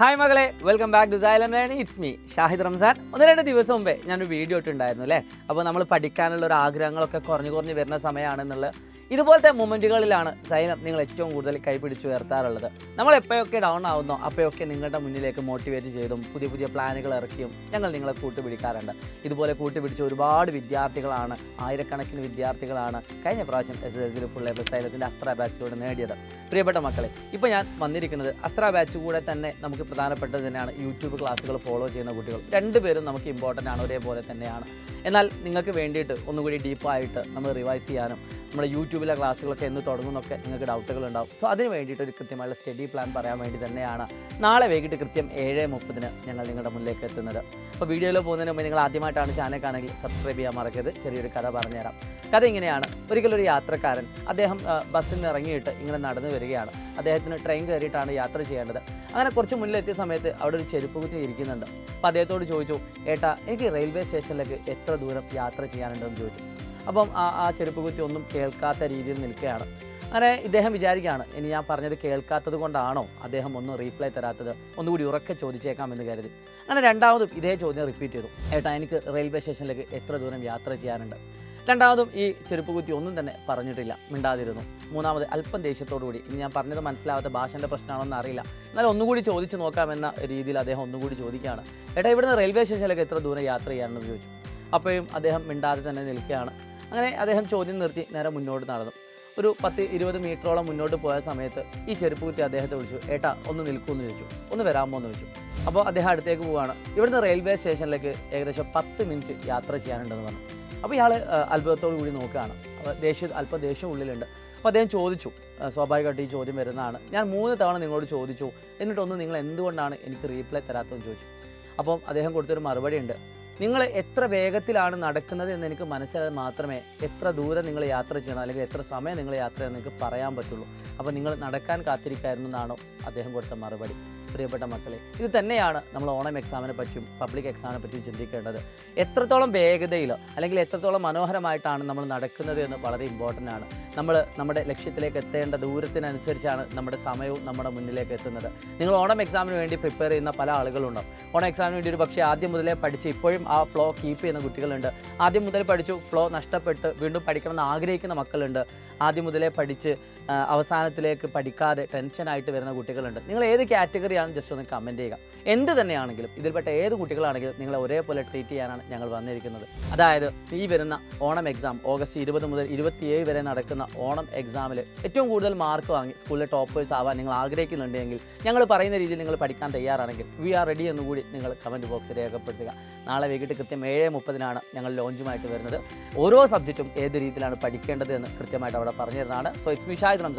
Hi മകളെ, welcome back to Xylem learning. It's me Shahid Ramzan. 1-2 ദിവസം മുമ്പേ ഞാനൊരു വീഡിയോ ഇട്ടുണ്ടായിരുന്നു അല്ലേ. അപ്പോൾ നമ്മൾ പഠിക്കാനുള്ള ഒരു ആഗ്രഹങ്ങളൊക്കെ കുറഞ്ഞു വരുന്ന സമയമാണെന്നുള്ളത് ഇതുപോലത്തെ മൊമെൻറ്റുകളിലാണ് സൈലം നിങ്ങൾ ഏറ്റവും കൂടുതൽ കൈപിടിച്ച് ഉയർത്താറുള്ളത്. നമ്മൾ എപ്പോഴൊക്കെ ഡൗൺ ആവുന്നോ അപ്പോഴൊക്കെ നിങ്ങളുടെ മുന്നിലേക്ക് മോട്ടിവേറ്റ് ചെയ്തും പുതിയ പ്ലാനുകൾ ഇറക്കിയും ഞങ്ങൾ നിങ്ങളെ കൂട്ടുപിടിക്കാറുണ്ട്. ഇതുപോലെ കൂട്ടുപിടിച്ച ഒരുപാട് വിദ്യാർത്ഥികളാണ്, ആയിരക്കണക്കിന് വിദ്യാർത്ഥികളാണ് കഴിഞ്ഞ പ്രാവശ്യം SSLC ഫുൾ എ പ്ലസ് സൈലത്തിൻ്റെ അസ്ത്ര ബാച്ചിലൂടെ നേടിയത്. പ്രിയപ്പെട്ട മക്കളെ, ഇപ്പോൾ ഞാൻ വന്നിരിക്കുന്നത് അസ്ത്ര ബാച്ച് കൂടെ തന്നെ നമുക്ക് പ്രധാനപ്പെട്ടത് തന്നെയാണ് യൂട്യൂബ് ക്ലാസ്സുകൾ ഫോളോ ചെയ്യുന്ന കുട്ടികൾ. രണ്ടുപേരും നമുക്ക് ഇമ്പോർട്ടൻ്റ് ആണ്, ഒരേപോലെ തന്നെയാണ്. എന്നാൽ നിങ്ങൾക്ക് വേണ്ടിയിട്ട് ഒന്നുകൂടി ഡീപ്പായിട്ട് നമ്മൾ റിവൈസ് ചെയ്യാനും നമ്മുടെ യൂട്യൂബിലെ ക്ലാസ്സുകളൊക്കെ എന്ന് തുടങ്ങുന്നൊക്കെ നിങ്ങൾക്ക് ഡൗട്ടുകളുണ്ടാവും. സോ അതിന് വേണ്ടിയിട്ട് ഒരു കൃത്യമായുള്ള സ്റ്റഡി പ്ലാൻ പറയാൻ വേണ്ടി തന്നെയാണ് നാളെ വൈകിട്ട് കൃത്യം 7:30 ഞങ്ങൾ നിങ്ങളുടെ മുന്നിലേക്ക് എത്തുന്നത്. അപ്പോൾ വീഡിയോയിൽ പോകുന്നതിന് മുമ്പ് നിങ്ങൾ ആദ്യമായിട്ടാണ് ചാനൽ കാണുമെങ്കിൽ സബ്സ്ക്രൈബ് ചെയ്യാൻ മറക്കരുത്. ചെറിയൊരു കഥ പറഞ്ഞുതരാം. കഥ ഇങ്ങനെയാണ്. ഒരിക്കലൊരു യാത്രക്കാരൻ അദ്ദേഹം ബസ്സിൽ നിന്ന് ഇറങ്ങിയിട്ട് ഇങ്ങനെ നടന്നു വരികയാണ്. അദ്ദേഹത്തിന് ട്രെയിൻ കയറിയിട്ടാണ് യാത്ര ചെയ്യേണ്ടത്. അങ്ങനെ കുറച്ച് മുന്നിലെത്തിയ സമയത്ത് അവിടെ ഒരു ചെരുപ്പ് കുത്തി ഇരിക്കുന്നുണ്ട്. അപ്പോൾ അദ്ദേഹത്തോട് ചോദിച്ചു, ഏട്ടാ എനിക്ക് റെയിൽവേ സ്റ്റേഷനിലേക്ക് എത്ര ദൂരം യാത്ര ചെയ്യാനുണ്ടെന്ന് ചോദിച്ചു. അപ്പം ആ ചെരുപ്പ് കുത്തി ഒന്നും കേൾക്കാത്ത രീതിയിൽ നിൽക്കുകയാണ്. അങ്ങനെ ഇദ്ദേഹം വിചാരിക്കുകയാണ്, ഇനി ഞാൻ പറഞ്ഞത് കേൾക്കാത്തത് കൊണ്ടാണോ അദ്ദേഹം ഒന്നും റീപ്ലൈ തരാത്തത്, ഒന്നുകൂടി ഉറക്കെ ചോദിച്ചേക്കാമെന്ന് കരുതി. അങ്ങനെ രണ്ടാമതും ഇതേ ചോദ്യം റിപ്പീറ്റ് ചെയ്തു, ഏട്ടാ എനിക്ക് റെയിൽവേ സ്റ്റേഷനിലേക്ക് എത്ര ദൂരം യാത്ര ചെയ്യാനുണ്ട്. രണ്ടാമതും ഈ ചെരുപ്പ് കുത്തി ഒന്നും തന്നെ പറഞ്ഞിട്ടില്ല, മിണ്ടാതിരുന്നു. മൂന്നാമത് അല്പം ദേഷ്യത്തോടു കൂടി, ഇനി ഞാൻ പറഞ്ഞത് മനസ്സിലാവാത്ത ഭാഷൻ്റെ പ്രശ്നമാണോന്ന് അറിയില്ല, എന്നാൽ ഒന്നുകൂടി ചോദിച്ച് നോക്കാമെന്ന രീതിയിൽ അദ്ദേഹം ഒന്നുകൂടി ചോദിക്കുകയാണ്, ഏട്ടാ ഇവിടുന്ന് റെയിൽവേ സ്റ്റേഷനിലേക്ക് എത്ര ദൂരം യാത്ര ചെയ്യാനെന്ന് ചോദിച്ചു. അപ്പോഴും അദ്ദേഹം മിണ്ടാതെ തന്നെ നിൽക്കുകയാണ്. അങ്ങനെ അദ്ദേഹം ചോദ്യം നിർത്തി നേരെ മുന്നോട്ട് നടന്നു. ഒരു 10-20 മീറ്ററോളം മുന്നോട്ട് പോയ സമയത്ത് ഈ ചെരുപ്പ് കുത്തി അദ്ദേഹത്തെ വിളിച്ചു, ഏട്ടാ ഒന്ന് നിൽക്കുമെന്ന് ചോദിച്ചു, ഒന്ന് വരാമോ എന്ന് ചോദിച്ചു. അപ്പോൾ അദ്ദേഹം അടുത്തേക്ക് പോവുകയാണ്. ഇവിടുന്ന് റെയിൽവേ സ്റ്റേഷനിലേക്ക് ഏകദേശം 10 മിനിറ്റ് യാത്ര ചെയ്യാനുണ്ടെന്ന് പറഞ്ഞു. അപ്പോൾ ഇയാൾ അത്ഭുതത്തോടു കൂടി നോക്കുകയാണ്. അപ്പോൾ അല്പം ദേഷ്യം ഉള്ളിലുണ്ട്. അപ്പോൾ അദ്ദേഹം ചോദിച്ചു, സ്വാഭാവികമായിട്ട് ഈ ചോദ്യം വരുന്നതാണ്, ഞാൻ 3 തവണ നിങ്ങളോട് ചോദിച്ചു, എന്നിട്ടൊന്നും നിങ്ങൾ എന്തുകൊണ്ടാണ് എനിക്ക് റീപ്ലൈ തരാത്തതെന്ന് ചോദിച്ചു. അപ്പം അദ്ദേഹം കൊടുത്തൊരു മറുപടി ഉണ്ട്, നിങ്ങൾ എത്ര വേഗത്തിലാണ് നടക്കുന്നത് എന്ന് എനിക്ക് മനസ്സിലായാൽ മാത്രമേ എത്ര ദൂരം നിങ്ങൾ യാത്ര ചെയ്യണം അല്ലെങ്കിൽ എത്ര സമയം നിങ്ങൾ യാത്ര ചെയ്യണം നിങ്ങൾക്ക് പറയാൻ പറ്റുള്ളൂ. അപ്പോൾ നിങ്ങൾ നടക്കാൻ കാത്തിരിക്കായിരുന്നു എന്നാണോ അദ്ദേഹം കൊടുത്ത മറുപടി. പ്രിയപ്പെട്ട മക്കളെ, ഇത് തന്നെയാണ് നമ്മൾ ഓണം എക്സാമിനെ പറ്റിയും പബ്ലിക് എക്സാമിനെ പറ്റിയും ചിന്തിക്കേണ്ടത്. എത്രത്തോളം വേഗതയിൽ അല്ലെങ്കിൽ എത്രത്തോളം മനോഹരമായിട്ടാണ് നമ്മൾ നടക്കുന്നത് എന്ന് വളരെ ഇമ്പോർട്ടൻ്റ് ആണ്. നമ്മൾ നമ്മുടെ ലക്ഷ്യത്തിലേക്ക് എത്തേണ്ട ദൂരത്തിനനുസരിച്ചാണ് നമ്മുടെ സമയവും നമ്മുടെ മുന്നിലേക്ക് എത്തുന്നത്. നിങ്ങൾ ഓണം എക്സാമിന് വേണ്ടി പ്രിപ്പയർ ചെയ്യുന്ന പല ആളുകളുണ്ടാവും. ഓണം എക്സാമിന് വേണ്ടി ഒരു പക്ഷേ ആദ്യം മുതലേ പഠിച്ച് ഇപ്പോഴും ആ ഫ്ലോ കീപ്പ് ചെയ്യുന്ന കുട്ടികളുണ്ട്. ആദ്യം മുതൽ പഠിച്ചു ഫ്ലോ നഷ്ടപ്പെട്ട് വീണ്ടും പഠിക്കണമെന്ന് ആഗ്രഹിക്കുന്ന മക്കളുണ്ട്. ആദ്യം മുതലേ പഠിച്ച് അവസാനത്തിലേക്ക് പഠിക്കാതെ ടെൻഷനായിട്ട് വരുന്ന കുട്ടികളുണ്ട്. നിങ്ങൾ ഏത് കാറ്റഗറിയാണ് ജസ്റ്റ് ഒന്ന് കമൻറ്റ് ചെയ്യുക. എന്ത് തന്നെയാണെങ്കിലും ഇതിൽപ്പെട്ട ഏത് കുട്ടികളാണെങ്കിലും നിങ്ങളെ ഒരേപോലെ ട്രീറ്റ് ചെയ്യാനാണ് ഞങ്ങൾ വന്നിരിക്കുന്നത്. അതായത് ഈ വരുന്ന ഓണം എക്സാം ഓഗസ്റ്റ് 20 മുതൽ 27 വരെ നടക്കുന്ന ഓണം എക്സാമിൽ ഏറ്റവും കൂടുതൽ മാർക്ക് വാങ്ങി സ്കൂളിലെ ടോപ്പേഴ്സ് ആവാൻ നിങ്ങൾ ആഗ്രഹിക്കുന്നുണ്ടെങ്കിൽ, ഞങ്ങൾ പറയുന്ന രീതിയിൽ നിങ്ങൾ പഠിക്കാൻ തയ്യാറാണെങ്കിൽ വി ആർ റെഡി എന്നുകൂടി നിങ്ങൾ കമൻറ്റ് ബോക്സിൽ രേഖപ്പെടുത്തുക. നാളെ വൈകിട്ട് കൃത്യം 7:30 ഞങ്ങൾ ലോഞ്ചുമായിട്ട് വരുന്നത്. ഓരോ സബ്ജക്റ്റും ഏത് രീതിയിലാണ് പഠിക്കേണ്ടത് എന്ന് കൃത്യമായിട്ട് അവിടെ പറഞ്ഞു തരുന്നതാണ്. So it's me Shahid Ramzan.